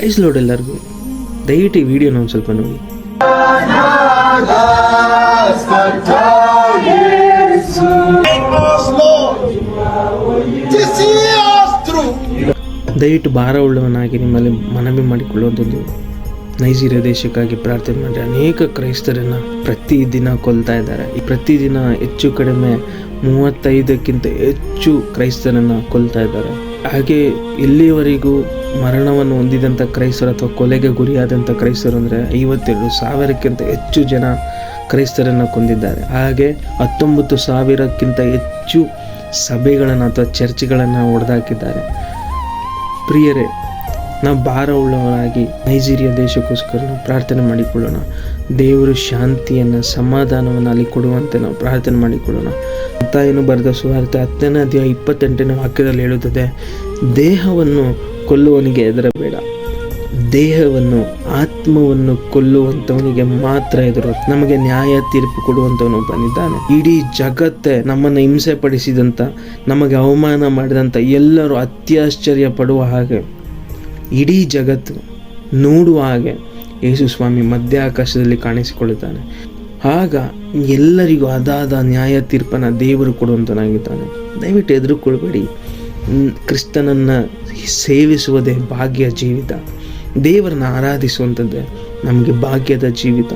Price load ಎಲ್ಲರಿಗೂ. ದಯವಿಟ್ಟು ಈ ವಿಡಿಯೋನ ಒಂದು ಸ್ವಲ್ಪ ನೋಡಿ. ದಯವಿಟ್ಟು ಭಾರ ಉಳ್ಳವನಾಗಿ ನಿಮ್ಮಲ್ಲಿ ಮನವಿ ಮಾಡಿಕೊಳ್ಳುವಂಥದ್ದು, ನೈಜೀರಿಯಾ ದೇಶಕ್ಕಾಗಿ ಪ್ರಾರ್ಥನೆ ಮಾಡಿ. ಅನೇಕ ಕ್ರೈಸ್ತರನ್ನು ಪ್ರತಿದಿನ ಕೊಲ್ತಾ ಇದ್ದಾರೆ. ಈ ಪ್ರತಿದಿನ ಹೆಚ್ಚು ಕಡಿಮೆ 35ಕ್ಕಿಂತ ಹೆಚ್ಚು ಕ್ರೈಸ್ತರನ್ನು ಕೊಲ್ತಾ ಇದ್ದಾರೆ. ಹಾಗೆ ಇಲ್ಲಿಯವರೆಗೂ ಮರಣವನ್ನು ಹೊಂದಿದಂಥ ಕ್ರೈಸ್ತರು ಅಥವಾ ಕೊಲೆಗೆ ಗುರಿಯಾದಂಥ ಕ್ರೈಸ್ತರು ಅಂದರೆ 52,000ಕ್ಕಿಂತ ಹೆಚ್ಚು ಜನ ಕ್ರೈಸ್ತರನ್ನು ಕೊಂದಿದ್ದಾರೆ. ಹಾಗೆ 19,000ಕ್ಕಿಂತ ಹೆಚ್ಚು ಸಭೆಗಳನ್ನು ಅಥವಾ ಚರ್ಚ್ಗಳನ್ನು ಹೊಡೆದಾಕಿದ್ದಾರೆ. ಪ್ರಿಯರೇ, ನಾವು ಭಾರ ಉಳ್ಳವರಾಗಿ ನೈಜೀರಿಯಾ ದೇಶಕ್ಕೋಸ್ಕರ ನಾವು ಪ್ರಾರ್ಥನೆ ಮಾಡಿಕೊಳ್ಳೋಣ. ದೇವರು ಶಾಂತಿಯನ್ನು, ಸಮಾಧಾನವನ್ನು ಅಲ್ಲಿ ಕೊಡುವಂತೆ ನಾವು ಪ್ರಾರ್ಥನೆ ಮಾಡಿಕೊಳ್ಳೋಣ. ಮತ್ತಾಯನು ಬರೆದ ಸುವಾರ್ತೆ 10ನೇ ಅಧ್ಯಾಯ 28ನೇ ವಾಕ್ಯದಲ್ಲಿ ಹೇಳುತ್ತದೆ, ದೇಹವನ್ನು ಕೊಲ್ಲುವವನಿಗೆ ಹೆದರಬೇಡ, ದೇಹವನ್ನು, ಆತ್ಮವನ್ನು ಕೊಲ್ಲುವಂಥವನಿಗೆ ಮಾತ್ರ ಹೆದರು. ನಮಗೆ ನ್ಯಾಯ ತೀರ್ಪು ಕೊಡುವಂಥವನು ಬಂದಿದ್ದಾನೆ. ಇಡೀ ಜಗತ್ತೇ ನಮ್ಮನ್ನು ಹಿಂಸೆ ಪಡಿಸಿದಂಥ, ನಮಗೆ ಅವಮಾನ ಮಾಡಿದಂಥ ಎಲ್ಲರೂ ಅತ್ಯಾಶ್ಚರ್ಯ ಪಡುವ ಹಾಗೆ, ಇಡೀ ಜಗತ್ತು ನೋಡುವ ಹಾಗೆ ಯೇಸು ಸ್ವಾಮಿ ಮಧ್ಯ ಆಕಾಶದಲ್ಲಿ ಕಾಣಿಸಿಕೊಳ್ಳುತ್ತಾನೆ. ಆಗ ಎಲ್ಲರಿಗೂ ಅದಾದ ನ್ಯಾಯ ತೀರ್ಪನ್ನು ದೇವರು ಕೊಡುವಂತನಾಗಿದ್ದಾನೆ. ದಯವಿಟ್ಟು ಹೆದರುಕೊಳ್ಬೇಡಿ. ಕ್ರಿಸ್ತನನ್ನು ಸೇವಿಸುವುದೇ ಭಾಗ್ಯ ಜೀವಿತ. ದೇವರನ್ನು ಆರಾಧಿಸುವಂಥದ್ದೇ ನಮಗೆ ಭಾಗ್ಯದ ಜೀವಿತ.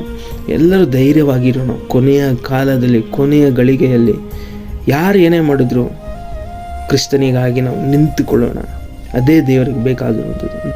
ಎಲ್ಲರೂ ಧೈರ್ಯವಾಗಿರೋಣ. ಕೊನೆಯ ಕಾಲದಲ್ಲಿ, ಕೊನೆಯ ಗಳಿಗೆಯಲ್ಲಿ ಯಾರು ಏನೇ ಮಾಡಿದ್ರು ಕ್ರಿಸ್ತನಿಗಾಗಿ ನಾವು ನಿಂತುಕೊಳ್ಳೋಣ. ಅದೇ ದೇವರಿಗೆ ಬೇಕಾಗಿರುವಂಥದ್ದು.